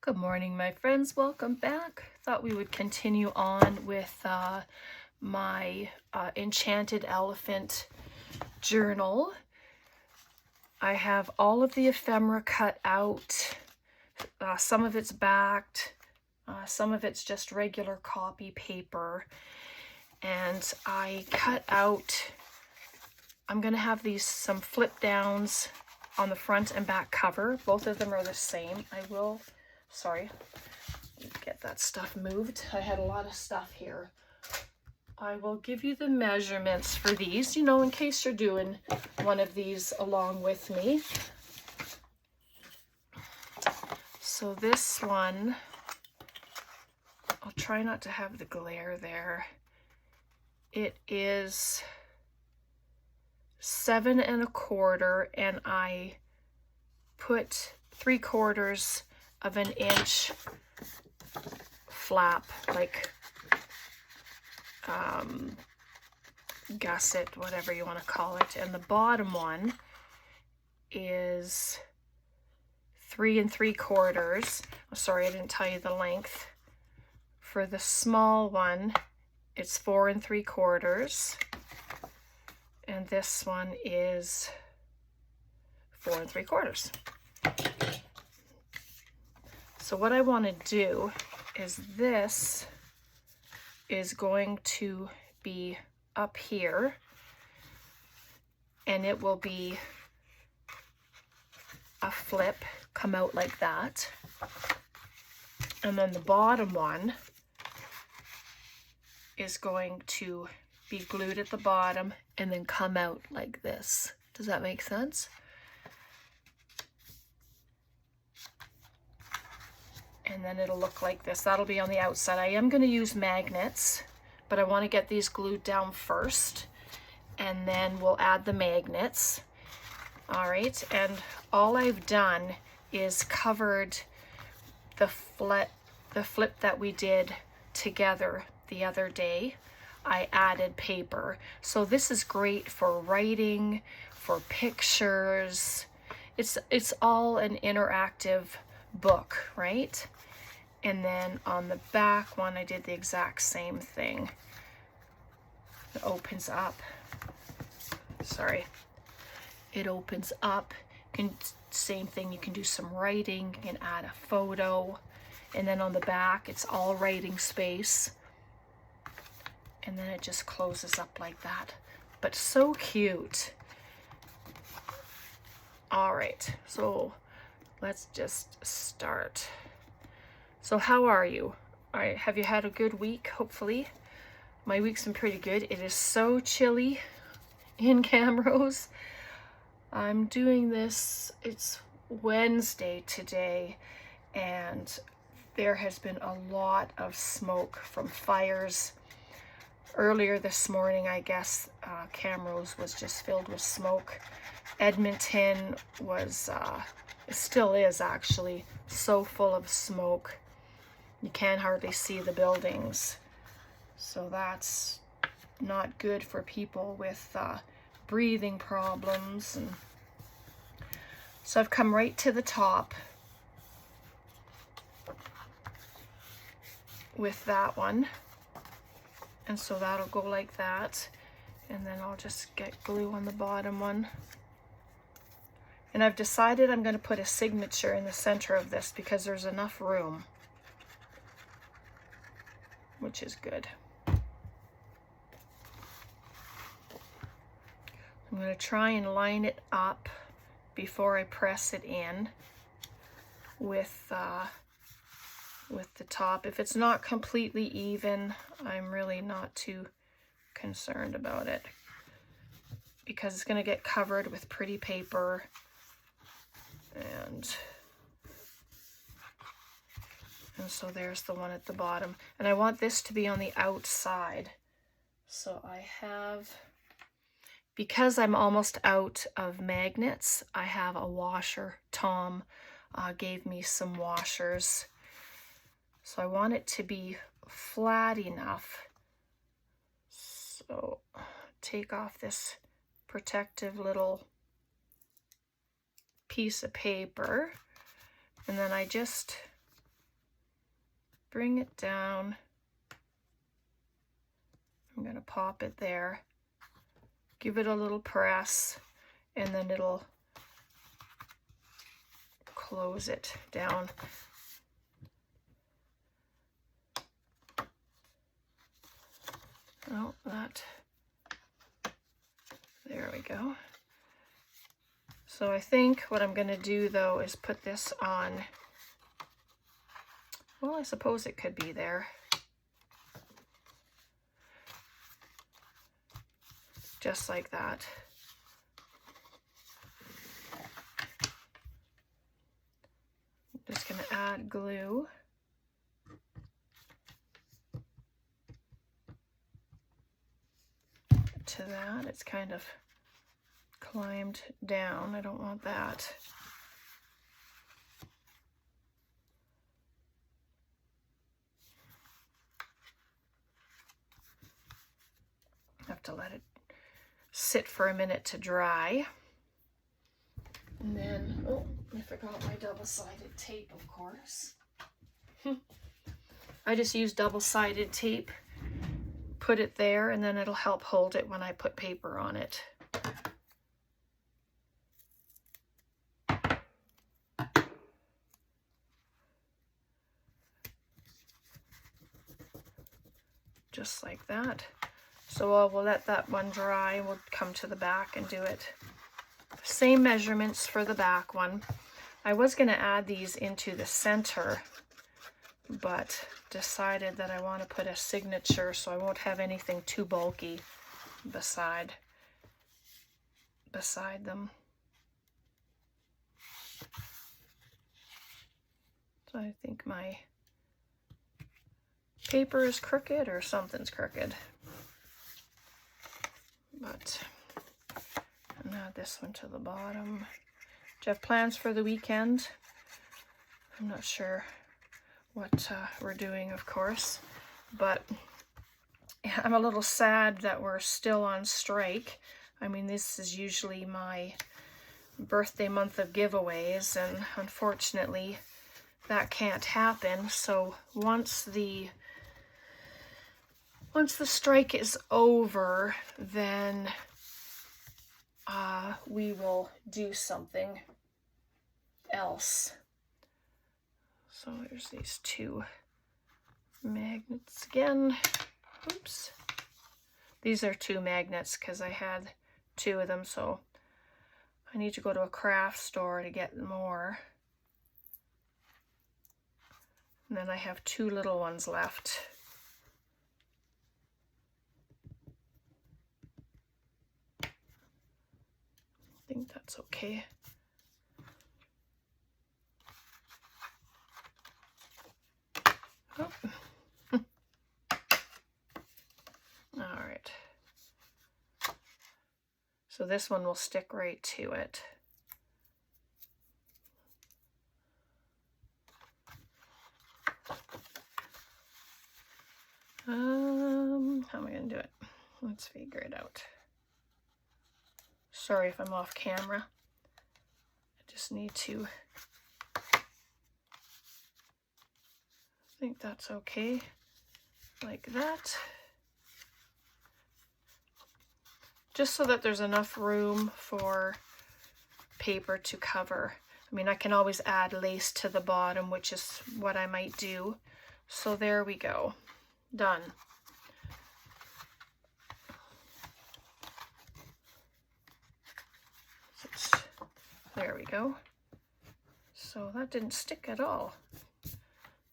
Good morning, my friends. Welcome back. Thought we would continue on with my Enchanted Elephant journal. I have all of the ephemera cut out. Some of it's backed. Some of it's just regular copy paper. And I cut out, I'm going to have some flip downs on the front and back cover. Both of them are the same. Sorry, get that stuff moved. I had a lot of stuff here. I will give you the measurements for these, in case you're doing one of these along with me. So this one, I'll try not to have the glare there. It is 7 1/4, and I put 3/4 of an inch flap, like gusset, whatever you want to call it. And the bottom one is 3 3/4. Oh, sorry, I didn't tell you the length. For the small one, it's 4 3/4. And this one is 4 3/4. So what I want to do is this is going to be up here, and it will be a flip, come out like that. And then the bottom one is going to be glued at the bottom and then come out like this. Does that make sense? And then it'll look like this. That'll be on the outside. I am going to use magnets, but I want to get these glued down first, and then we'll add the magnets. All right, and all I've done is covered the flip that we did together the other day. I added paper. So this is great for writing, for pictures. It's all an interactive book, right? And then on the back one, I did the exact same thing. It opens up. Sorry. It opens up. Same thing, you can do some writing, you can add a photo. And then on the back, it's all writing space. And then it just closes up like that. But so cute. All right, so let's just start. So how are you? All right, have you had a good week, hopefully? My week's been pretty good. It is so chilly in Camrose. I'm doing this, it's Wednesday today, and there has been a lot of smoke from fires. Earlier this morning, I guess, Camrose was just filled with smoke. Edmonton was, it still is actually, so full of smoke. You can't hardly see the buildings. So that's not good for people with breathing problems. And so I've come right to the top with that one. And so that'll go like that. And then I'll just get glue on the bottom one. And I've decided I'm going to put a signature in the center of this because there's enough room, which is good. I'm going to try and line it up before I press it in with the top. If it's not completely even, I'm really not too concerned about it because it's going to get covered with pretty paper. And so there's the one at the bottom. And I want this to be on the outside. So I have, because I'm almost out of magnets, I have a washer. Tom gave me some washers. So I want it to be flat enough. So take off this protective little piece of paper, and then I just bring it down. I'm going to pop it there, give it a little press, and then it'll close it down. Oh, there we go. So I think what I'm going to do though is put this on, well, I suppose it could be there. Just like that. I'm just going to add glue. To that. It's kind of climbed down. I don't want that. I have to let it sit for a minute to dry. And then, oh, I forgot my double-sided tape, of course. I just use double-sided tape. Put it there, and then it'll help hold it when I put paper on it. Just like that. So we'll let that one dry. We'll come to the back and do it. Same measurements for the back one. I was going to add these into the center, but decided that I want to put a signature so I won't have anything too bulky beside them. So I think my paper is crooked or something's crooked. But and add this one to the bottom. Do you have plans for the weekend? I'm not sure what we're doing, of course, but I'm a little sad that we're still on strike. I mean, this is usually my birthday month of giveaways, and unfortunately that can't happen. So once the strike is over, then we will do something else. So there's these two magnets again. Oops. These are two magnets because I had two of them, so I need to go to a craft store to get more. And then I have two little ones left. I think that's okay. Oh. All right. So this one will stick right to it. How am I going to do it? Let's figure it out. Sorry if I'm off camera. I just need to. I think that's okay. Like that. Just so that there's enough room for paper to cover. I mean, I can always add lace to the bottom, which is what I might do. So there we go. Done. There we go. So that didn't stick at all.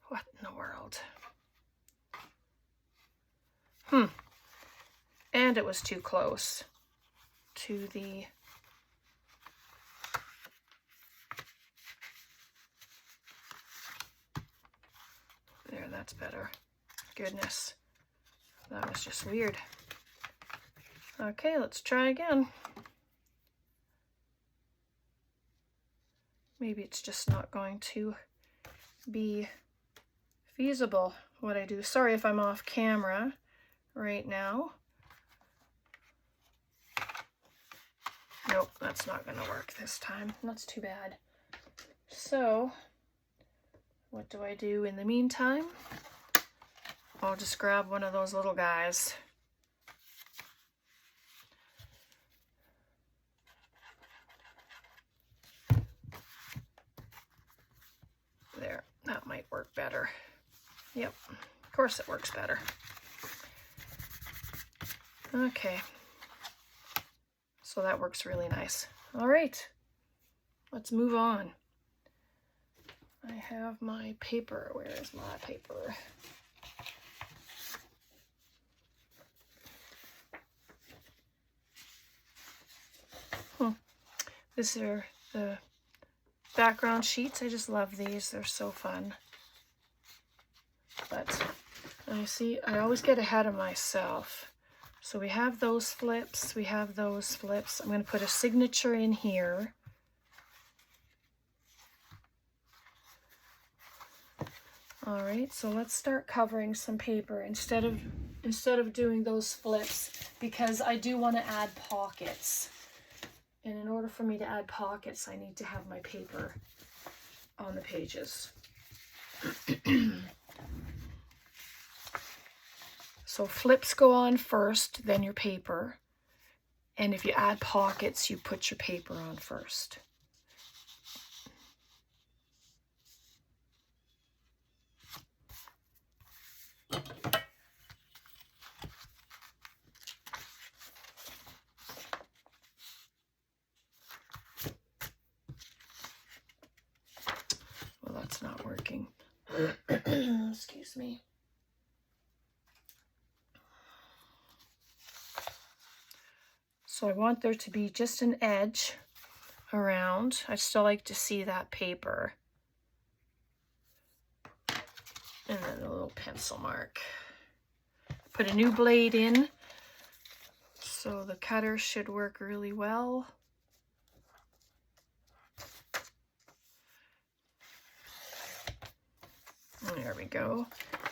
What in the world? And it was too close to the there, that's better. Goodness, that was just weird. Okay, let's try again. Maybe it's just not going to be feasible what I do. Sorry if I'm off camera right now. Nope, that's not going to work this time. That's too bad. So, what do I do in the meantime? I'll just grab one of those little guys. There, that might work better. Yep, of course it works better. Okay, so that works really nice. All right, let's move on. I have my paper. Where is my paper? These are the background sheets. I just love these. They're so fun. But I always get ahead of myself. So we have those flips. We have those flips. I'm going to put a signature in here. All right, so let's start covering some paper instead of doing those flips, because I do want to add pockets. And in order for me to add pockets, I need to have my paper on the pages. So flips go on first, then your paper. And if you add pockets, you put your paper on first. Well, that's not working. Excuse me. So I want there to be just an edge around. I still like to see that paper. And then a little pencil mark. Put a new blade in, so the cutter should work really well. There we go.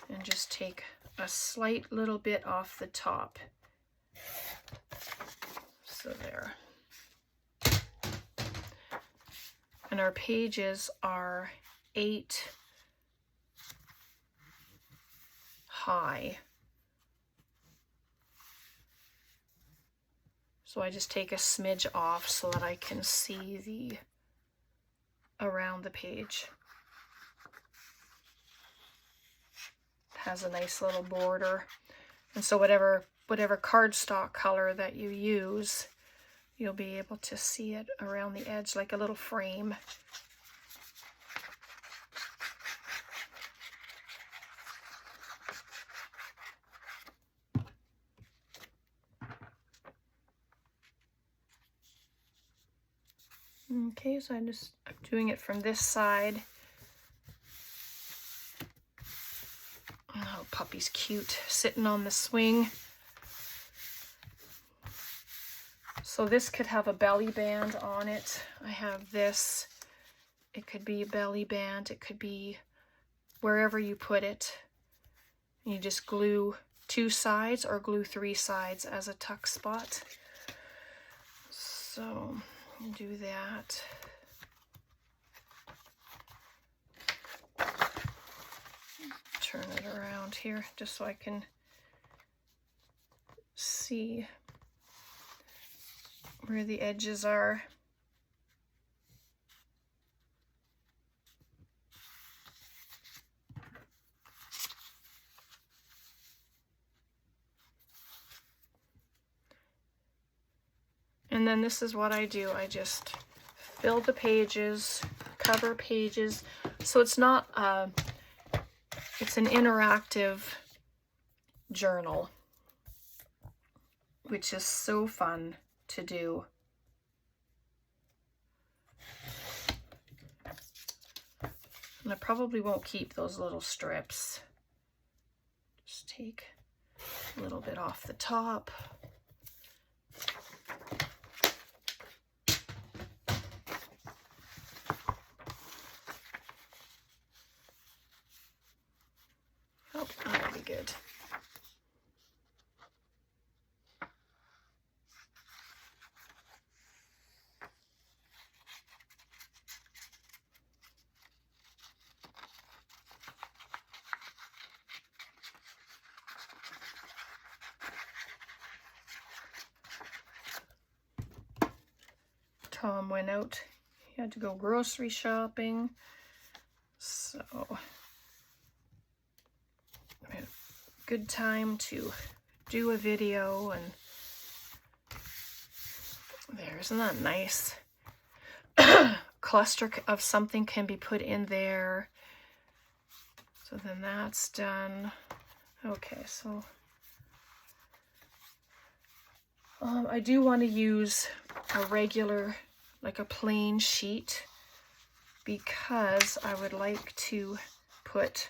And just take a slight little bit off the top. So there. And our pages are 8 high. So I just take a smidge off so that I can see the around the page. It has a nice little border. And so whatever cardstock color that you use, you'll be able to see it around the edge like a little frame. Okay, so I'm doing it from this side. Oh, puppy's cute, sitting on the swing. So this could have a belly band on it. I have this. It could be a belly band. It could be wherever you put it. You just glue 2 sides or glue 3 sides as a tuck spot. So do that. Turn it around here just so I can see where the edges are. And then this is what I do. I just fill the pages, cover pages. So it's not, it's an interactive journal, which is so fun to do. And I probably won't keep those little strips. Just take a little bit off the top. Oh, that'll be good. Tom went out. He had to go grocery shopping. So, I had a good time to do a video, and there, isn't that nice? Cluster of something can be put in there. So then that's done. Okay, so I do want to use a regular, like a plain sheet, because I would like to put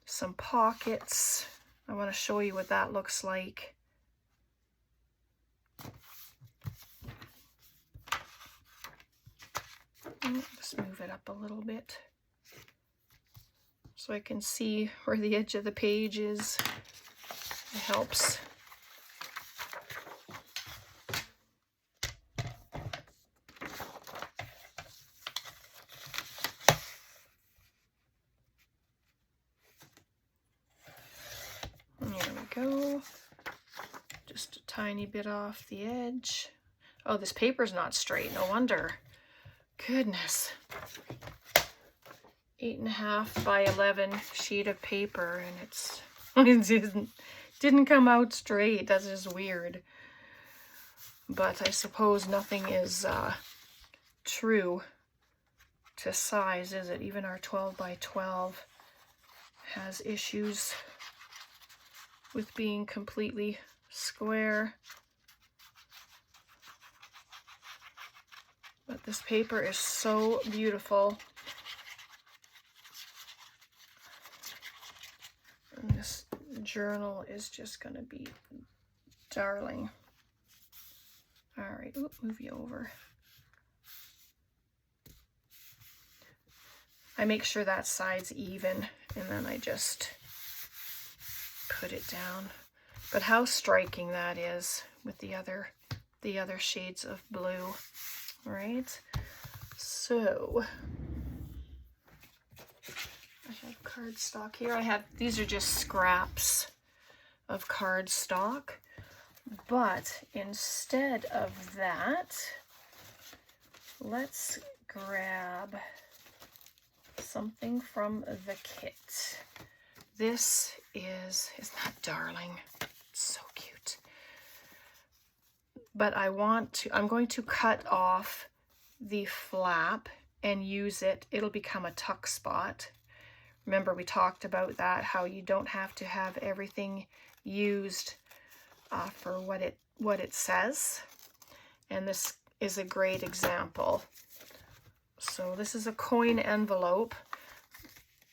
some pockets. I want to show you what that looks like. Let's move it up a little bit so I can see where the edge of the page is. It helps. There we go. Just a tiny bit off the edge. Oh, this paper's not straight, no wonder. Goodness. 8.5 by 11 sheet of paper, and it didn't come out straight. That's just weird. But I suppose nothing is true to size, is it? Even our 12 by 12 has issues with being completely square. But this paper is so beautiful. And this journal is just going to be darling. All right, oop, move you over. I make sure that side's even, and then I just put it down. But how striking that is with the other shades of blue. All right, so I have cardstock here. These are just scraps of cardstock, but instead of that, let's grab something from the kit. This isn't that darling? It's so cute. But I'm going to cut off the flap and use it. It'll become a tuck spot. Remember, we talked about that, how you don't have to have everything used for what it says. And this is a great example. So this is a coin envelope,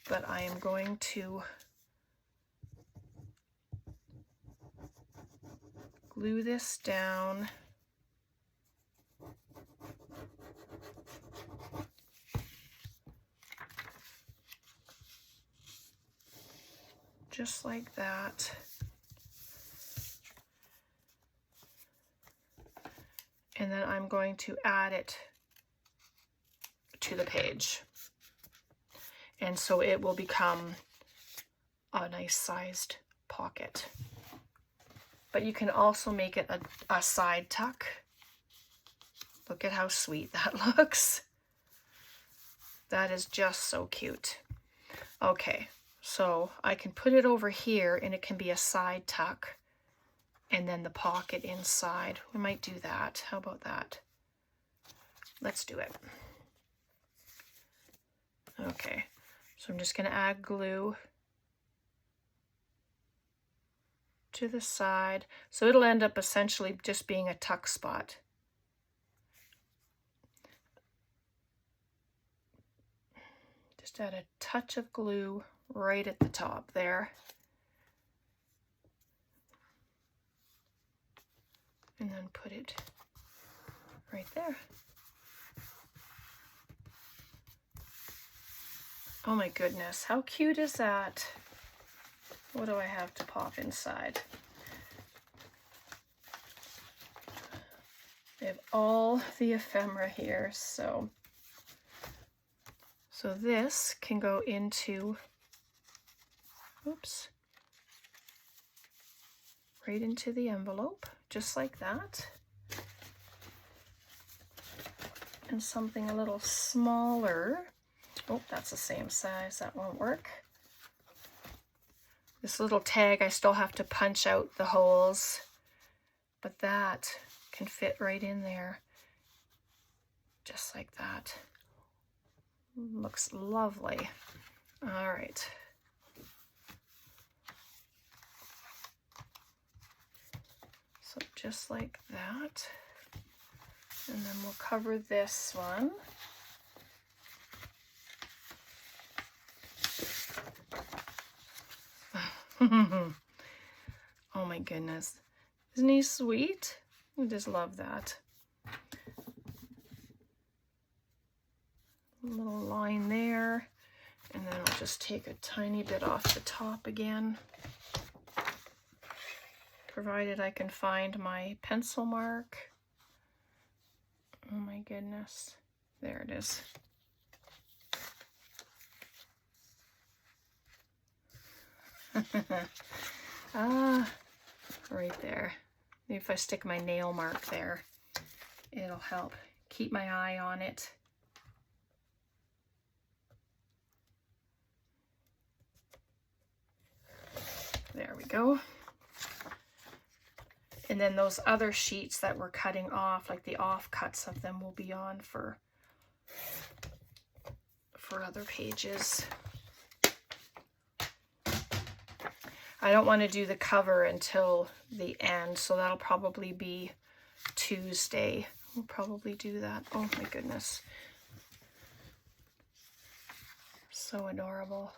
but I am going to glue this down. Just like that. And then I'm going to add it to the page. And so it will become a nice sized pocket. But you can also make it a side tuck. Look at how sweet that looks. That is just so cute. Okay, so I can put it over here and it can be a side tuck and then the pocket inside. We might do that. How about that? Let's do it. Okay, so I'm just going to add glue to the side. So it'll end up essentially just being a tuck spot. Just add a touch of glue right at the top there. And then put it right there. Oh my goodness, how cute is that? What do I have to pop inside? I have all the ephemera here, so this can go into, oops, right into the envelope, just like that. and something a little smaller. Oh, that's the same size. That won't work. This little tag, I still have to punch out the holes, but that can fit right in there, just like that. Looks lovely. All right. So just like that. And then we'll cover this one. Oh my goodness. Isn't he sweet? I just love that. A little line there. And then I'll just take a tiny bit off the top again. Provided I can find my pencil mark. Oh my goodness. There it is. Right there. Maybe if I stick my nail mark there, it'll help keep my eye on it. There we go. And then those other sheets that we're cutting off, like the offcuts of them, will be on for other pages. I don't want to do the cover until the end, so that'll probably be Tuesday. We'll probably do that. Oh my goodness. So adorable.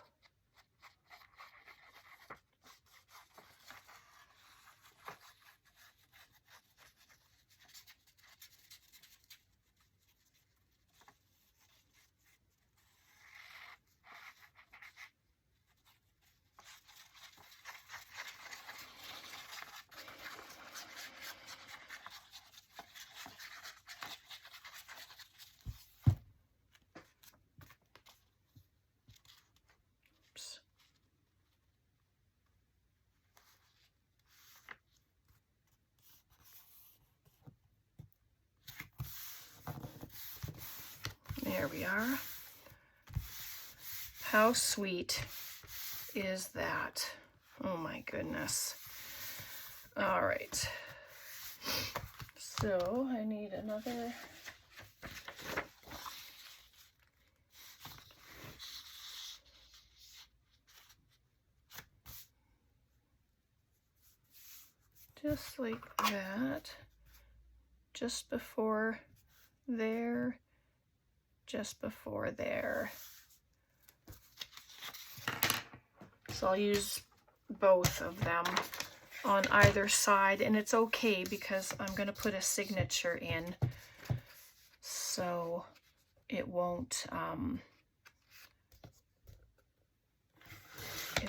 There we are. How sweet is that? Oh my goodness. All right. So I need another. Just like that. Just before there. Just before there. So I'll use both of them on either side, and it's okay because I'm going to put a signature in, so it won't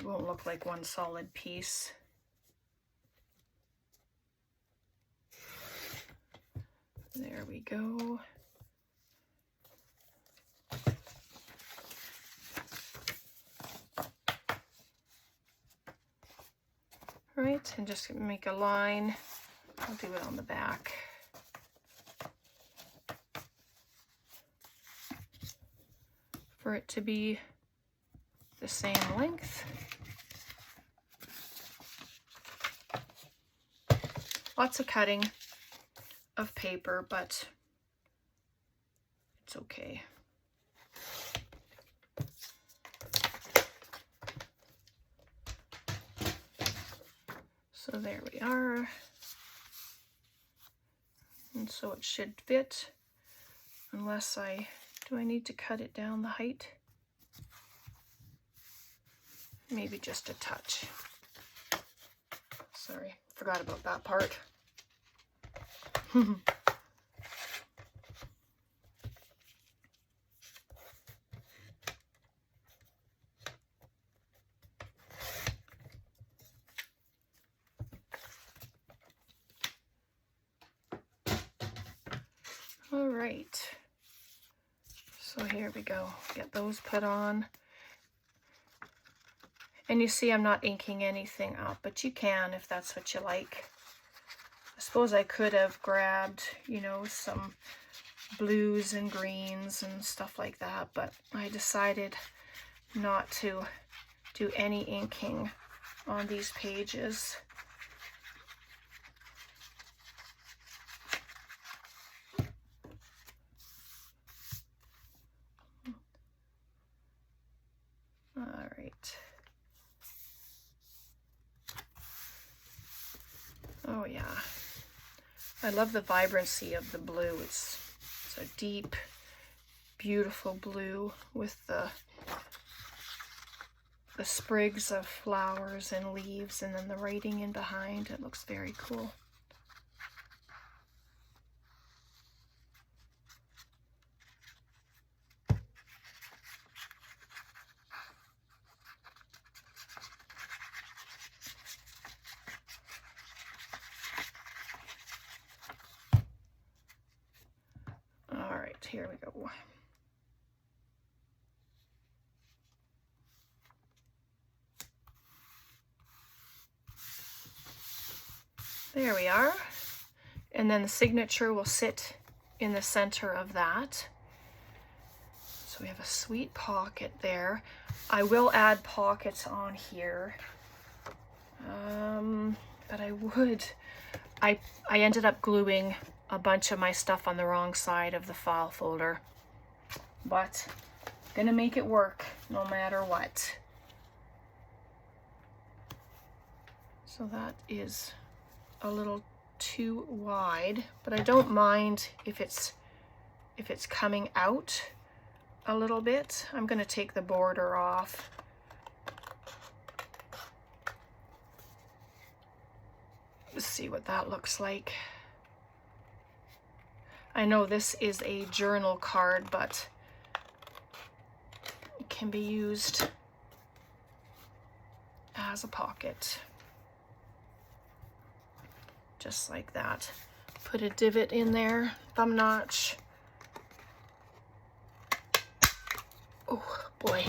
look like one solid piece. There we go. Right, and just make a line. I'll do it on the back. For it to be the same length. Lots of cutting of paper, but it's okay. So there we are. And so it should fit, unless do I need to cut it down the height? Maybe just a touch. Sorry, forgot about that part. All right, so here we go. Get those put on. And you see I'm not inking anything up, but you can if that's what you like. I suppose I could have grabbed, you know, some blues and greens and stuff like that, but I decided not to do any inking on these pages. All right. Oh yeah. I love the vibrancy of the blue. It's a deep, beautiful blue with the sprigs of flowers and leaves, and then the writing in behind. It looks very cool. All right, here we go. There we are. And then the signature will sit in the center of that. So we have a sweet pocket there. I will add pockets on here. But I ended up gluing a bunch of my stuff on the wrong side of the file folder. But I'm gonna make it work no matter what. So that is a little too wide, but I don't mind if it's coming out a little bit. I'm going to take the border off. Let's see what that looks like. I know this is a journal card, but it can be used as a pocket. Just like that. Put a divot in there, thumb notch. Oh boy,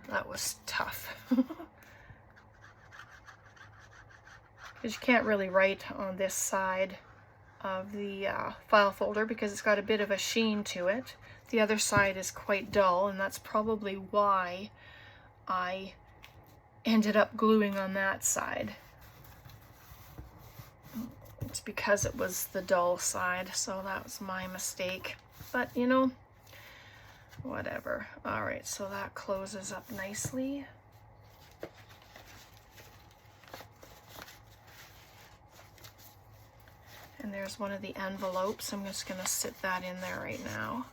that was tough. Because you can't really write on this side of the file folder because it's got a bit of a sheen to it. The other side is quite dull, and that's probably why I ended up gluing on that side. It's because it was the dull side, so that was my mistake. But, you know, whatever. All right, so that closes up nicely. And there's one of the envelopes. I'm just gonna sit that in there right now.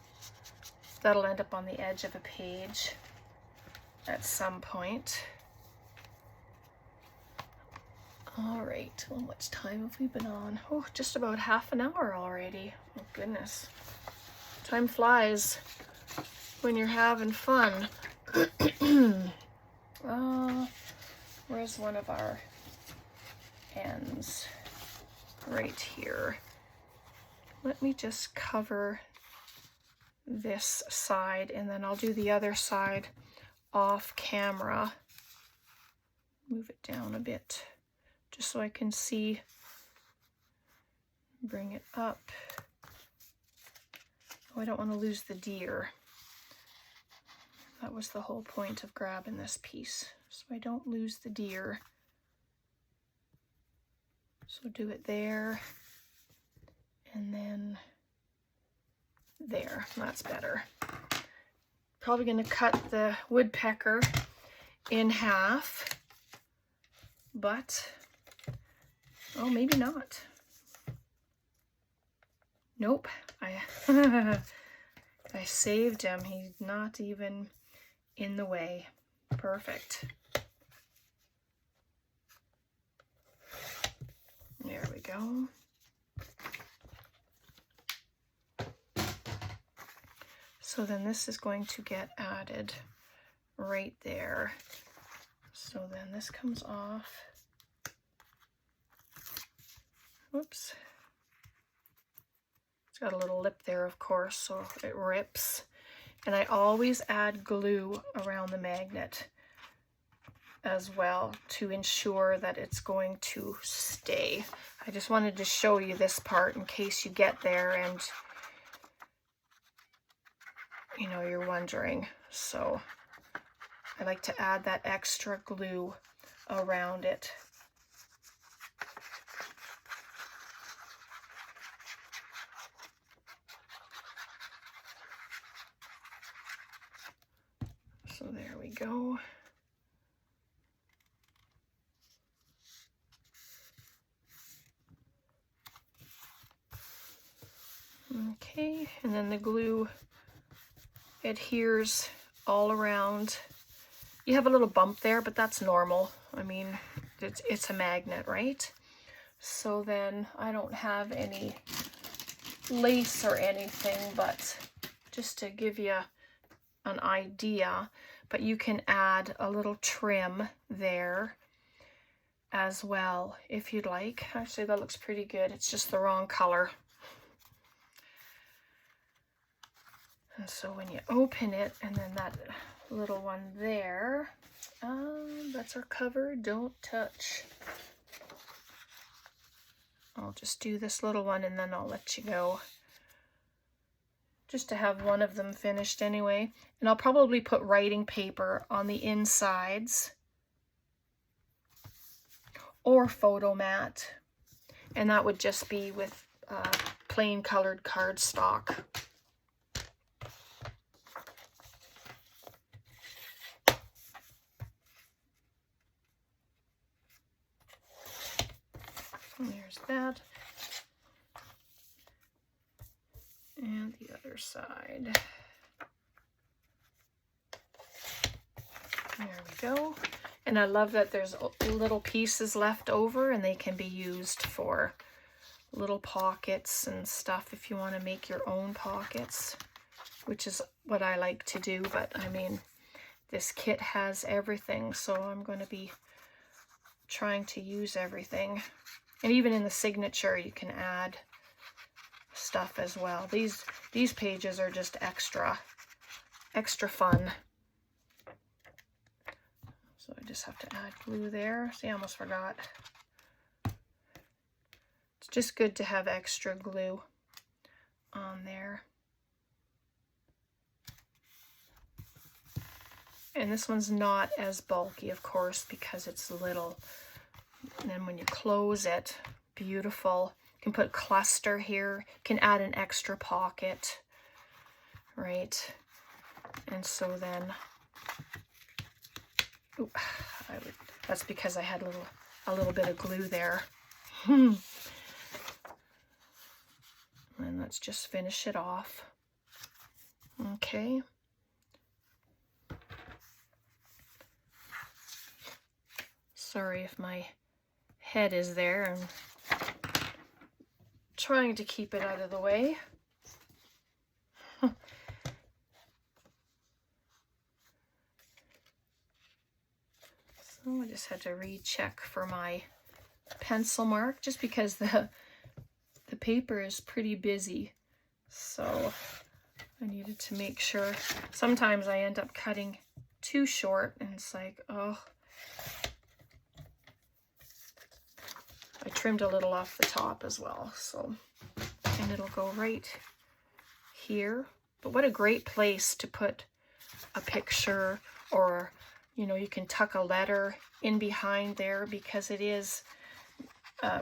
That'll end up on the edge of a page at some point. All right, well, how much time have we been on? Oh, just about half an hour already. Oh goodness. Time flies when you're having fun. Where's one of our ends? Right here. Let me just cover this side, and then I'll do the other side off camera. Move it down a bit just so I can see. Bring it up. Oh, I don't want to lose the deer. That was the whole point of grabbing this piece, so I don't lose the deer. So do it there, and then there. That's better. Probably going to cut the woodpecker in half, but, oh, maybe not. Nope. I saved him. He's not even in the way. Perfect. There we go. So then this is going to get added right there. So then this comes off. Whoops. It's got a little lip there, of course, so it rips. And I always add glue around the magnet as well to ensure that it's going to stay. I just wanted to show you this part in case you get there and you know, you're wondering. So I like to add that extra glue around it. So there we go. Okay, and then the glue adheres all around. You have a little bump there, but that's normal. I mean, it's a magnet, right? So then I don't have any lace or anything, but just to give you an idea, but you can add a little trim there as well if you'd like. Actually, that looks pretty good. It's just the wrong color. And so when you open it, and then that little one there, that's our cover, don't touch. I'll just do this little one and then I'll let you go. Just to have one of them finished anyway. And I'll probably put writing paper on the insides or photo mat. And that would just be with plain colored cardstock. And there's that. And the other side. There we go. And I love that there's little pieces left over and they can be used for little pockets and stuff if you want to make your own pockets, which is what I like to do. But I mean, this kit has everything, so I'm going to be trying to use everything. And even in the signature, you can add stuff as well. These pages are just extra fun. So I just have to add glue there. See, I almost forgot. It's just good to have extra glue on there. And this one's not as bulky, of course, because it's little. And then when you close it, beautiful. You can put cluster here. You can add an extra pocket, right? And so then, ooh, that's because I had a little bit of glue there. And let's just finish it off. Okay. Sorry if my head is there. I'm trying to keep it out of the way. So I just had to recheck for my pencil mark just because the paper is pretty busy. So I needed to make sure. Sometimes I end up cutting too short and it's like, oh. I trimmed a little off the top as well, so, and it'll go right here. But what a great place to put a picture, or, you know, you can tuck a letter in behind there because it is,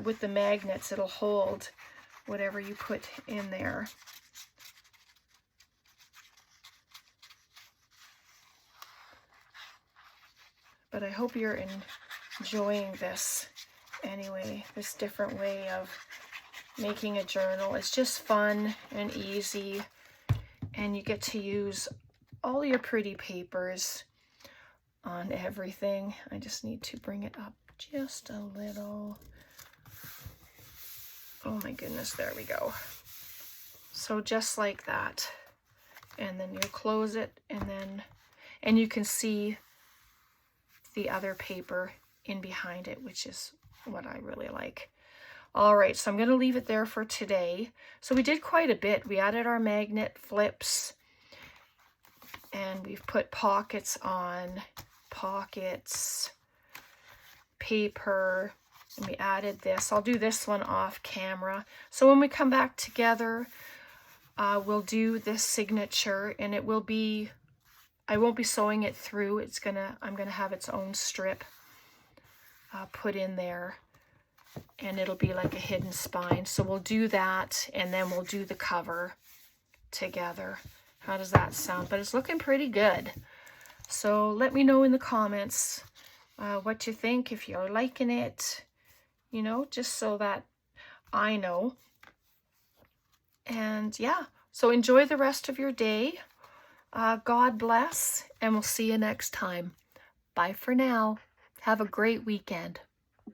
with the magnets, it'll hold whatever you put in there. But I hope you're enjoying this. Anyway, this different way of making a journal. It's just fun and easy, and you get to use all your pretty papers on everything. I just need to bring it up just a little. Oh my goodness, there we go. So just like that, and then you'll close it, and you can see the other paper in behind it, which is what I really like. All right, so I'm going to leave it there for today. So we did quite a bit. We added our magnet flips, and we've put pockets on, pockets, paper, and we added this. I'll do this one off camera. So when we come back together, we'll do this signature, and it will be, I won't be sewing it through. I'm gonna have its own strip put in there, and it'll be like a hidden spine. So we'll do that, and then we'll do the cover together. How does that sound? But it's looking pretty good. So let me know in the comments what you think, if you're liking it, you know, just so that I know. And yeah, so enjoy the rest of your day. God bless, and we'll see you next time. Bye for now. Have a great weekend.